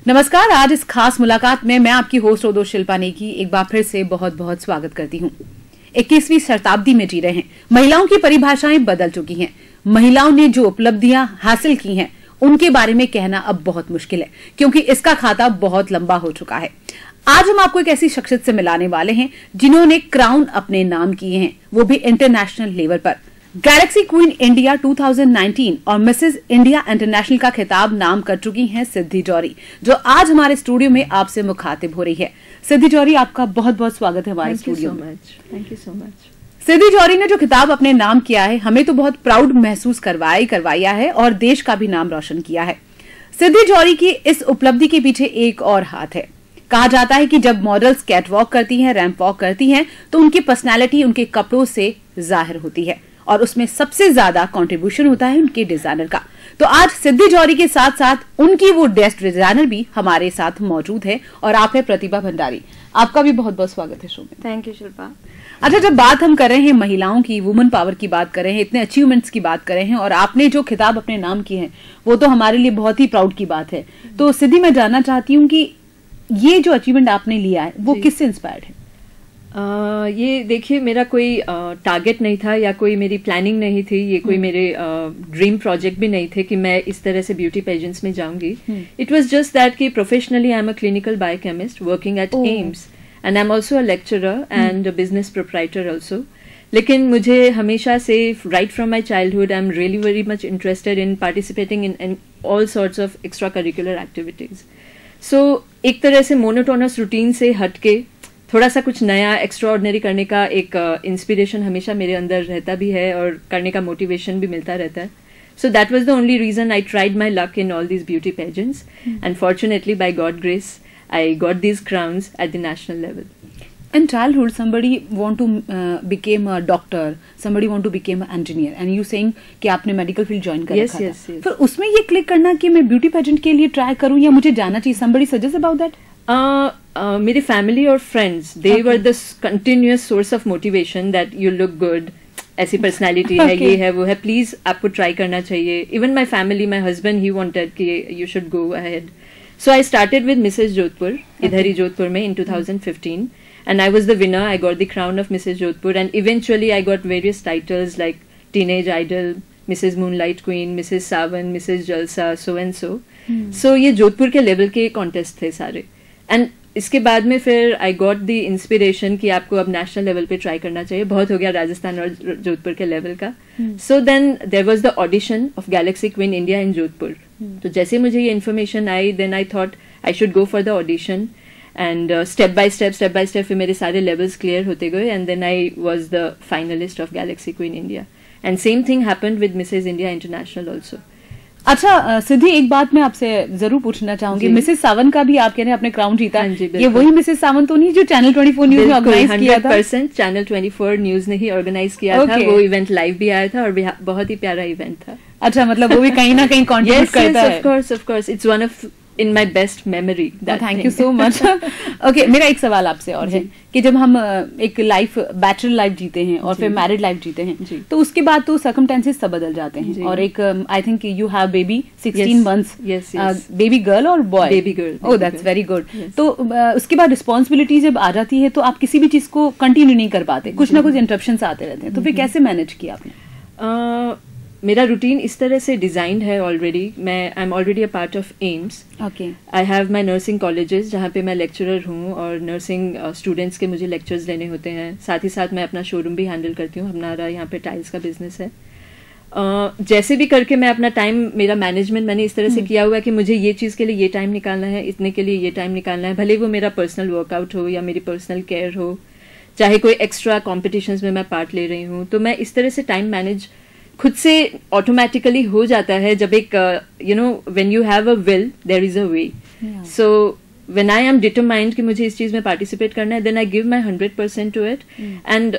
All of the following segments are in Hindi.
नमस्कार। आज इस खास मुलाकात में मैं आपकी होस्ट ओदो शिल्पा नेगी एक बार फिर से बहुत बहुत स्वागत करती हूँ। 21वीं शताब्दी में जी रहे हैं। महिलाओं की परिभाषाएं बदल चुकी हैं। महिलाओं ने जो उपलब्धियां हासिल की हैं उनके बारे में कहना अब बहुत मुश्किल है, क्योंकि इसका खाता बहुत लंबा हो चुका है। आज हम आपको एक ऐसी शख्सियत से मिलाने वाले हैं जिन्होंने क्राउन अपने नाम किए हैं, वो भी इंटरनेशनल लेवल पर। गैलेक्सी क्वीन इंडिया 2019 और मिसेज इंडिया इंटरनेशनल का खिताब नाम कर चुकी हैं सिद्धि जौहरी, जो आज हमारे स्टूडियो में आपसे मुखातिब हो रही है। सिद्धि जौहरी, आपका बहुत बहुत स्वागत है हमारे स्टूडियो में। Thank you so much. Siddhi Johri ने जो खिताब अपने नाम किया है, हमें तो बहुत प्राउड महसूस करवाया है और देश का भी नाम रोशन किया है। सिद्धि जौहरी की इस उपलब्धि के पीछे एक और हाथ है। कहा जाता है कि जब मॉडल्स कैटवॉक करती हैं, रैंप वॉक करती हैं, तो उनकी पर्सनैलिटी उनके कपड़ों से जाहिर होती है और उसमें सबसे ज्यादा कंट्रीब्यूशन होता है उनके डिजाइनर का। तो आज सिद्धि जौहरी के साथ साथ उनकी वो डेस्क डिजाइनर भी हमारे साथ मौजूद है और आप है प्रतिभा भंडारी। आपका भी बहुत बहुत स्वागत है शो में। Thank you Shilpa. अच्छा, जब बात हम कर रहे हैं महिलाओं की, वुमेन पावर की बात कर रहे हैं, इतने अचीवमेंट्स की बात कर रहे हैं और आपने जो खिताब अपने नाम किए हैं वो तो हमारे लिए बहुत ही प्राउड की बात है। तो सिद्धि, मैं जानना चाहती हूँ कि ये जो अचीवमेंट आपने लिया है वो किससे इंस्पायर्ड है? ये देखिए, मेरा कोई टारगेट नहीं था या कोई मेरी प्लानिंग नहीं थी, ये कोई मेरे ड्रीम प्रोजेक्ट भी नहीं थे कि मैं इस तरह से ब्यूटी पेजेंट्स में जाऊंगी। इट वाज जस्ट दैट कि professionally I am a clinical biochemist working at AIIMS and I am also a lecturer and business proprietor also. लेकिन मुझे हमेशा से right from my childhood I am really very much interested in participating in all sorts of extra curricular activities. So एक तरह से मोनोटोनस रूटीन से हटके थोड़ा सा कुछ नया एक्स्ट्राऑर्डिनरी करने का एक इंस्पिरेशन हमेशा मेरे अंदर रहता भी है और करने का मोटिवेशन भी मिलता रहता है। So that was the only reason I tried my luck in all these beauty pageants and fortunately by God grace I got these crowns at the national level. In childhood, somebody want to became a doctor, somebody want to became an engineer, and you saying कि आपने मेडिकल फील्ड ज्वाइन कर रखा था। फिर उसमें ये क्लिक करना कि मैं ब्यूटी पेजेंट के लिए ट्राई करूं या मुझे जाना चाहिए, somebody suggest about that? मेरे फैमिली और friends, they were the continuous source of motivation that you look good, ऐसी पर्सनैलिटी है, ये है वो है, प्लीज आपको ट्राई करना चाहिए। Even my family, my husband, he wanted कि you should go ahead. So I started with Mrs Jodhpur, इधर ही जोधपुर में, इन 2015, and I was the winner. I got the crown of Mrs. Jodhpur, and eventually I got various titles like Teenage Idol, Mrs. Moonlight Queen, Mrs. Sawan, Mrs. Jalsa, so and so. So ये जोधपुर के लेवल के कॉन्टेस्ट थे सारे। एंड इसके बाद में फिर आई गॉट द इंस्पिरेशन कि आपको अब नेशनल लेवल पे ट्राई करना चाहिए, बहुत हो गया राजस्थान और जोधपुर के लेवल का। So then there was the audition of galaxy queen India in Jodhpur. तो जैसे मुझे ये इन्फॉर्मेशन आई, then I thought I should go for the audition and step by step फिर मेरे सारे लेवल्स क्लियर होते गए and then I was the finalist of galaxy queen India and same thing happened with Mrs India international also. अच्छा सिद्धि, एक बात मैं आपसे जरूर पूछना चाहूंगी, मिसेस सावन का भी आप कह रहे हैं आपने क्राउन जीता। ये वही मिसेस सावन तो नहीं जो चैनल 24 न्यूज में ऑर्गेनाइज किया था? 100% चैनल 24 न्यूज ने ही ऑर्गेनाइज किया था। वो इवेंट लाइव भी आया था और बहुत ही प्यारा इवेंट था। अच्छा, मतलब वो भी कहीं ना कहीं कॉन्ट्रीब्यूट करता है। Of course it's one of in my best memory. Thank you so much. Okay, मेरा एक सवाल आपसे और है कि जब हम एक लाइफ, बैचलर लाइफ जीते हैं और फिर मैरिड लाइफ जीते हैं, तो उसके बाद तो सर्कमस्टेंसेस सब बदल जाते हैं और एक I think you have baby 16 months, baby girl और boy? Baby girl. Oh, that's very good. तो उसके बाद रिस्पॉन्सिबिलिटी जब आ जाती है तो आप किसी भी चीज को कंटिन्यू नहीं कर पाते, कुछ ना कुछ इंटरप्शंस आते रहते हैं, तो फिर कैसे मैनेज किया आपने? मेरा रूटीन इस तरह से डिजाइंड है ऑलरेडी। मैं I am already a part of AIIMS. Okay, I have my nursing colleges जहाँ पे मैं लेक्चरर हूँ और नर्सिंग स्टूडेंट्स के मुझे लेक्चर्स लेने होते हैं। साथ ही साथ मैं अपना शोरूम भी हैंडल करती हूँ। हमारा यहाँ पे टाइल्स का बिजनेस है। जैसे भी करके मैं अपना टाइम, मेरा मैनेजमेंट मैंने इस तरह से किया हुआ है कि मुझे ये चीज़ के लिए ये टाइम निकालना है, इतने के लिए ये टाइम निकालना है, भले वो मेरा पर्सनल वर्कआउट हो या मेरी पर्सनल केयर हो, चाहे कोई एक्स्ट्रा कॉम्पिटिशन्स में मैं पार्ट ले रही हूँ। तो मैं इस तरह से टाइम मैनेज खुद से ऑटोमेटिकली हो जाता है। जब एक you know when you have a will there is a way. So when I am determined कि मुझे इस चीज में पार्टिसिपेट करना है, then I give my 100% to it and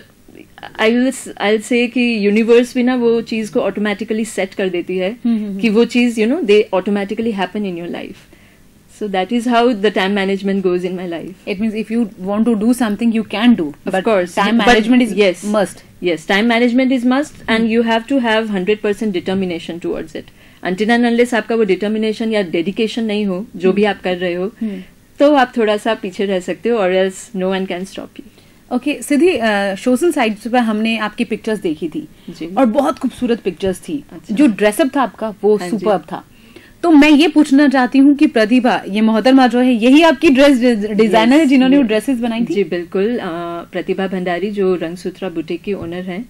I will say कि यूनिवर्स भी ना वो चीज को ऑटोमेटिकली सेट कर देती है कि वो चीज you know they automatically happen in your life. So that is how the time management goes in my life. It means if you want to do something, you can do. Of course. Time But management is yes. must. Yes, time management is must and you have to have 100% determination towards it. Until and unless आपका वो determination या dedication नहीं हो, जो भी आप कर रहे हो, तो आप थोड़ा सा पीछे रह सकते हो, or else no one can stop you. Okay Siddhi, social sites पर हमने आपकी पिक्चर्स देखी थी जी। और बहुत खूबसूरत पिक्चर्स थी। अच्छा। जो ड्रेसअप था आपका वो हाँ जी। सुपर्ब था। तो मैं ये पूछना चाहती हूँ कि प्रतिभा, ये मोहतरमा जो है, यही आपकी ड्रेस डिजाइनर है जिन्होंने वो ड्रेसेस बनाई थी? जी बिल्कुल। प्रतिभा भंडारी जो रंगसूत्रा बुटीक की ओनर हैं,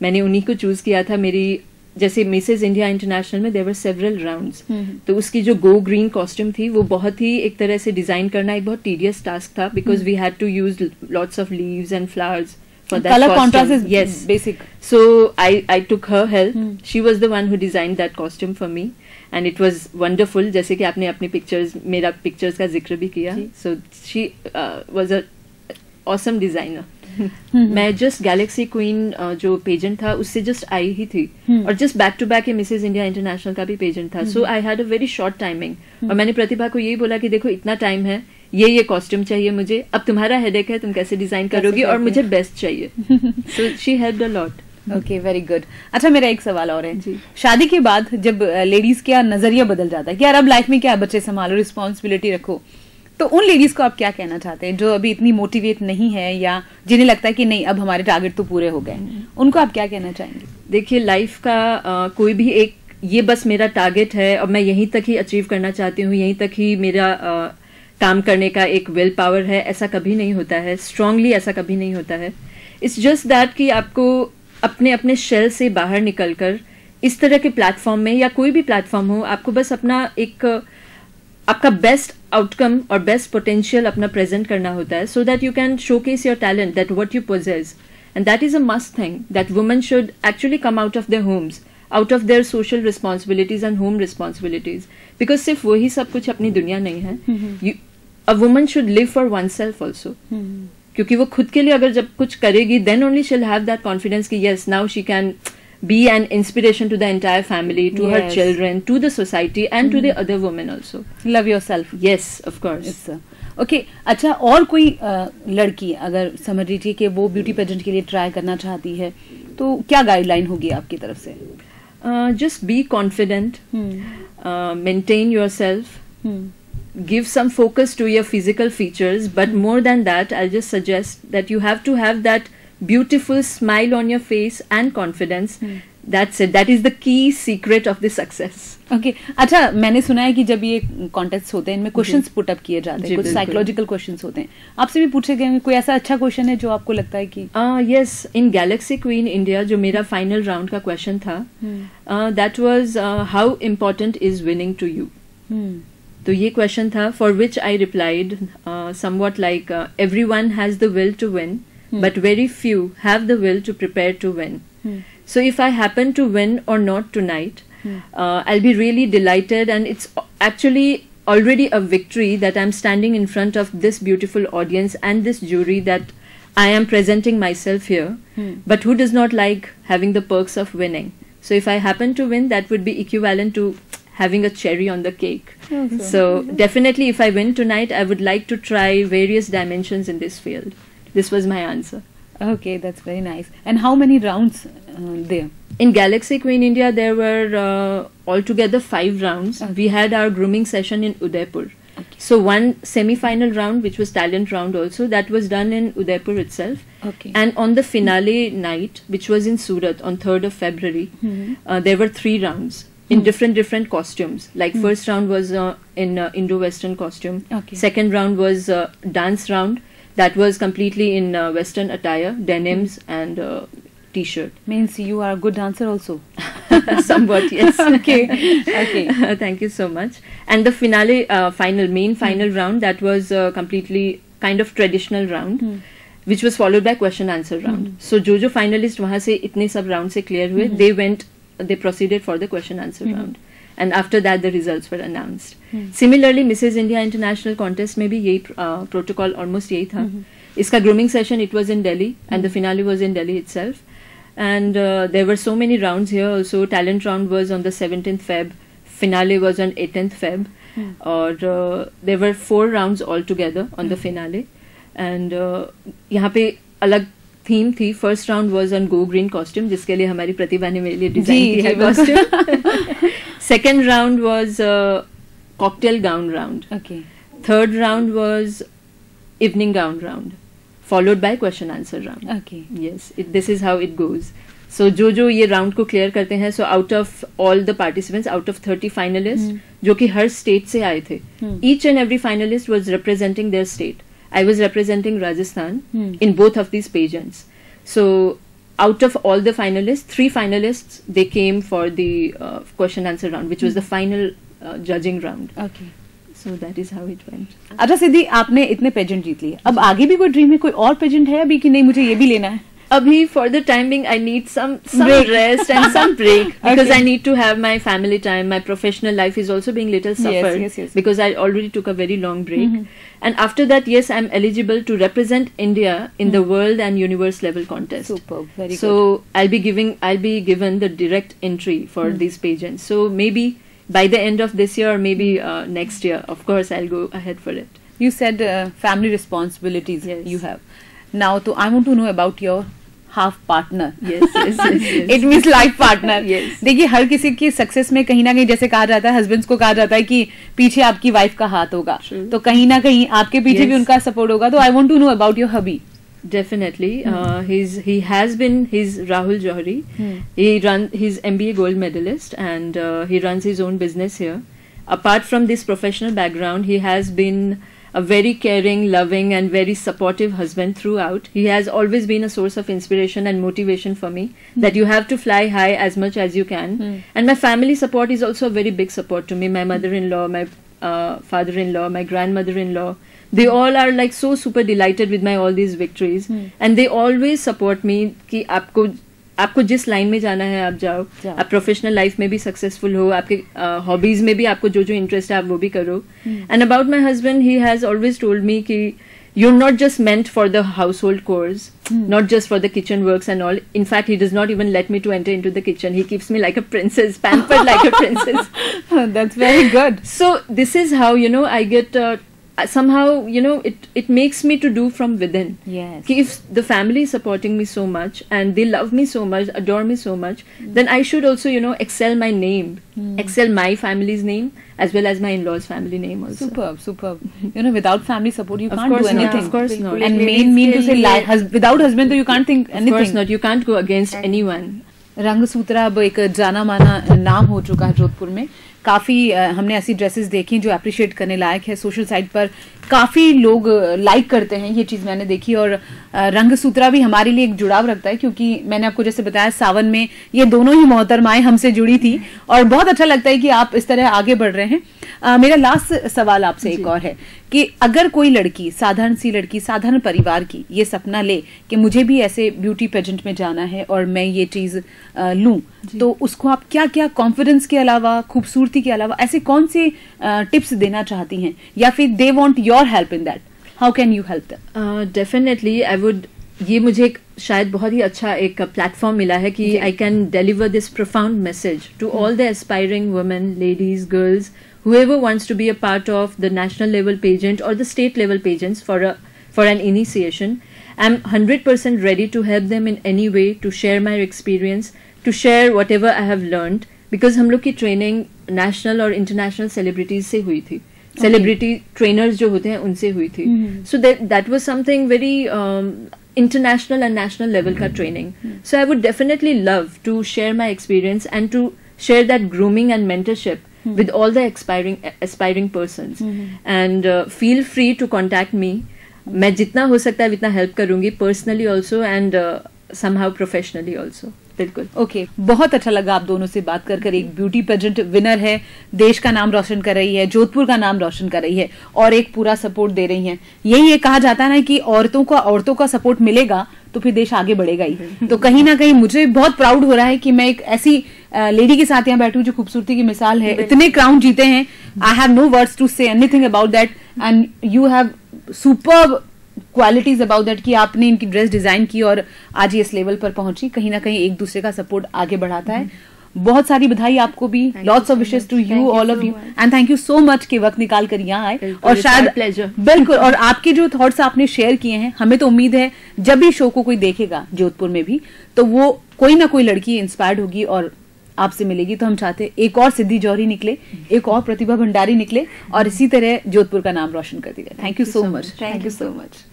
मैंने उन्हीं को चूज किया था। मेरी जैसे मिसेज इंडिया इंटरनेशनल में देयर वर सेवरल राउंड्स, तो उसकी जो गो ग्रीन कॉस्ट्यूम थी वो बहुत ही एक तरह से डिजाइन करना एक बहुत टीडियस टास्क था, because we had to use lots of leaves and flowers for that color costume. contrast is Yes, basic. So I took her help. She was the one who designed that costume for me and it was wonderful. जैसे कि आपने अपनी pictures, मेरा pictures का जिक्र भी किया. So she was a awesome designer. मैं जस्ट गैलेक्सी क्वीन जो पेजेंट था उससे जस्ट आई ही थी, और just back to back Mrs India international का भी पेजेंट था. So I had a very short timing और मैंने प्रतिभा को यही बोला कि देखो इतना टाइम है, ये कॉस्ट्यूम चाहिए मुझे, अब तुम्हारा हेडेक है, तुम कैसे डिजाइन करोगी, और मुझे बेस्ट चाहिए. So she helped a lot. Okay, very good. अच्छा, मेरा एक सवाल और है जी. शादी के बाद जब लेडीज का नजरिया बदल जाता है कि यार अब लाइफ में क्या, बच्चे संभालो, रिस्पॉन्सिबिलिटी रखो, तो उन लेडीज को आप क्या कहना चाहते हैं जो अभी इतनी मोटिवेट नहीं है या जिन्हें लगता है कि नहीं अब हमारे टारगेट तो पूरे हो गए, उनको आप क्या कहना चाहेंगे? देखिए, लाइफ का कोई भी एक ये बस मेरा टारगेट है और मैं यहीं तक ही अचीव करना चाहती हूँ, यहीं तक ही मेरा काम करने का एक विल पावर है, ऐसा कभी नहीं होता है. स्ट्रांगली ऐसा कभी नहीं होता है. इट्स जस्ट दैट कि आपको अपने अपने शेल से बाहर निकलकर इस तरह के प्लेटफॉर्म में या कोई भी प्लेटफॉर्म हो, आपको बस अपना एक आपका बेस्ट आउटकम और बेस्ट पोटेंशियल अपना प्रेजेंट करना होता है, so that you can showcase your talent, that what you possess, and that is a must thing that women should actually come out of their homes, out of their social responsibilities and home responsibilities, because सिर्फ वही सब कुछ अपनी दुनिया नहीं है. A woman should live for one self also, क्योंकि वो खुद के लिए अगर जब कुछ करेगी then only she will have that confidence कि yes now she can be an inspiration to the entire family, to her children, to the society and to the other women also. Love yourself. Yes, of course. Okay. अच्छा, और कोई लड़की अगर समझ लीजिए कि वो ब्यूटी पेजेंट के लिए ट्राई करना चाहती है, तो क्या गाइडलाइन होगी आपकी तरफ से? Just be confident, maintain yourself, give some focus to your physical features, but more than that I'll just suggest that you have to have that beautiful smile on your face and confidence. That's it. That is the key secret of the success. Okay. अच्छा, मैंने सुना है कि जब ये कॉन्टेस्ट होते हैं इनमें क्वेश्चंस पुट अप किए जाते हैं, कुछ साइकोलॉजिकल क्वेश्चंस होते हैं, आपसे भी पूछे गए हैं? कोई ऐसा अच्छा क्वेश्चन है जो आपको लगता है कि yes, in Galaxy Queen India जो मेरा फाइनल राउंड का क्वेश्चन था, that was how important is winning to you. तो ये क्वेश्चन था, for which I replied somewhat like everyone has the will to win, but very few have the will to prepare to win. So if I happen to win or not tonight, I'll be really delighted, and it's actually already a victory that I'm standing in front of this beautiful audience and this jury, that I am presenting myself here. But who does not like having the perks of winning? So if I happen to win, that would be equivalent to having a cherry on the cake. So definitely if I win tonight, I would like to try various dimensions in this field. This was my answer. Okay, that's very nice. And how many rounds there? In Galaxy Queen India, there were altogether 5 rounds. We had our grooming session in Udaipur. Okay. So one semi-final round, which was talent round also, that was done in Udaipur itself. Okay. And on the finale night, which was in Surat on 3rd of February, there were 3 rounds in different costumes. Like first round was in Indo-Western costume. Okay. Second round was dance round. That was completely in Western attire, denims and t-shirt. Means you are a good dancer also. Somewhat, yes. Okay. Okay. Thank you so much. And the finale, final round, that was completely kind of traditional round, which was followed by question answer round. So जो finalist वहाँ से इतने सब round से clear हुए, they proceeded for the question answer round. And after that the results were announced. Similarly, Mrs. India International Contest में भी यही protocol almost यही था. इसका grooming session, it was in Delhi, and the finale was in Delhi itself. And there were so many rounds here also. Talent round was on the 17th Feb. finale was on 18th Feb. और there were 4 rounds all together on the finale. And यहाँ पे अलग थीम थी. First round was on go green costume, जिसके लिए हमारी प्रतिभा ने मेरे लिए डिजाइन किया costume. Second round was cocktail gown round. Third round was evening gown round, followed by question answer round. Okay. Yes, this is how it goes. So जो ये राउंड को क्लियर करते हैं, so out of all the participants, out of 30 finalists, जो कि हर स्टेट से आए थे, each and every finalist was representing their state. I was representing Rajasthan in both of these pageants. So out of all the finalists, 3 finalists, they came for the question answer round, which was the final judging round. Okay. So that is how it went. अच्छा सिद्धि, आपने इतने पेजेंट जीत लिए, अब आगे भी कोई ड्रीम है, कोई और पेजेंट है अभी कि नहीं मुझे ये भी लेना है? Abhi, for the time being, I need some rest and some break because I need to have my family time. My professional life is also being little suffered yes. because I already took a very long break. And after that, yes, I'm eligible to represent India in the world and universe level contest. Superb, very good. So I'll be given the direct entry for these pageants. So maybe by the end of this year or maybe next year, of course, I'll go ahead for it. You said family responsibilities you have. Now, so I want to know about your half partner. Yes. It means life partner. Yes. देखिए, हर किसी की सक्सेस में कहीं ना कहीं, जैसे कहा जाता है, हस्बैंड्स को कहा जाता है कि पीछे आपकी वाइफ का हाथ होगा, तो कहीं ना कहीं आपके पीछे भी उनका सपोर्ट होगा. तो I want to know about your hubby. Definitely. He's Rahul Johri. He's MBA gold medalist and he runs his own business here. Apart from this professional background, he has been a very caring, loving and very supportive husband throughout. He has always been a source of inspiration and motivation for me that you have to fly high as much as you can. And my family support is also a very big support to me. My mother-in-law, my father-in-law, my grandmother-in-law, they all are like so super delighted with my all these victories. And they always support me कि आपको जिस लाइन में जाना है आप जाओ. आप प्रोफेशनल लाइफ में भी सक्सेसफुल हो, आपके हॉबीज में भी आपको जो इंटरेस्ट है आप वो भी करो. And about my husband, he has always told me कि you're not just meant for the household chores, not just for the kitchen works and all. In fact, he does not even let me to enter into the kitchen. He keeps me like a princess, pampered like a princess. That's very good. So this is how, I get somehow, it makes me to do from within. Yes. If the family is supporting me so much and they love me so much, adore me so much, then I should also, excel my name, excel my family's name as well as my in-laws' family name also. Superb. Without family support, you can't do anything. Of course not. And mean to say, without husband, you can't think anything. Of course not. You can't go against anyone. रंगसूत्रा अब एक जाना माना नाम हो चुका है जोधपुर में. काफ़ी हमने ऐसी ड्रेसेस देखी जो अप्रिशिएट करने लायक है. सोशल साइट पर काफ़ी लोग लाइक करते हैं, ये चीज़ मैंने देखी. और रंगसूत्रा भी हमारे लिए एक जुड़ाव रखता है क्योंकि मैंने आपको जैसे बताया सावन में ये दोनों ही मोहतरमाएं हमसे जुड़ी थी और बहुत अच्छा लगता है कि आप इस तरह आगे बढ़ रहे हैं. मेरा लास्ट सवाल आपसे एक और है कि अगर कोई लड़की, साधारण सी लड़की, साधारण परिवार की ये सपना ले कि मुझे भी ऐसे ब्यूटी पेजेंट में जाना है और मैं ये चीज़ लूं, तो उसको आप क्या क्या कॉन्फिडेंस के अलावा, खूबसूरती के अलावा ऐसे कौन से टिप्स देना चाहती हैं, या फिर they want your help in that, how can you help them? Definitely I would. ये मुझे शायद बहुत ही अच्छा एक प्लेटफॉर्म मिला है कि I can deliver this profound message to all the aspiring women, ladies, girls, whoever wants to be a part of the national level pageant or the state level pageants for an initiation. I'm 100% ready to help them in any way, to share my experience, to share whatever I have learned, because हम लोग की ट्रेनिंग नेशनल और इंटरनेशनल सेलिब्रिटीज से हुई थी. सेलिब्रिटी ट्रेनर्स जो होते हैं उनसे हुई थी. सो that was something very international and national level का training. So I would definitely love to share my experience and to share that grooming and mentorship with all the aspiring persons. And feel free to contact me. मैं जितना हो सकता है उतना हेल्प करूंगी, personally also and somehow professionally also. बिल्कुल. ओके, बहुत अच्छा लगा आप दोनों से बात कर. एक ब्यूटी पेजेंट विनर है, देश का नाम रोशन कर रही है, जोधपुर का नाम रोशन कर रही है और एक पूरा सपोर्ट दे रही हैं. यही ये कहा जाता है ना कि औरतों का सपोर्ट मिलेगा तो फिर देश आगे बढ़ेगा ही. तो कहीं ना कहीं मुझे बहुत प्राउड हो रहा है कि मैं एक ऐसी लेडी के साथ यहाँ बैठी हूँ जो खूबसूरती की मिसाल है. इतने क्राउन जीते हैं, I have no words to say anything about that, and you have superb qualities about that कि आपने इनकी ड्रेस डिजाइन की और आज ये इस लेवल पर पहुंची. कहीं ना कहीं एक दूसरे का सपोर्ट आगे बढ़ाता है. बहुत सारी बधाई आपको भी, lots of wishes to you, all of you, and thank you so much कि वक्त निकाल कर यहाँ आए। और शायद बिल्कुल, और आपके जो थॉट्स आपने शेयर किए हैं, हमें तो उम्मीद है जब भी शो को कोई देखेगा जोधपुर में भी, तो वो कोई ना कोई लड़की इंस्पायर्ड होगी और आपसे मिलेगी। तो हम चाहते हैं एक और सिद्धि जौहरी निकले, एक और प्रतिभा भंडारी निकले और इसी तरह जोधपुर का नाम रोशन कर दिया। Thank you so much, thank you so much.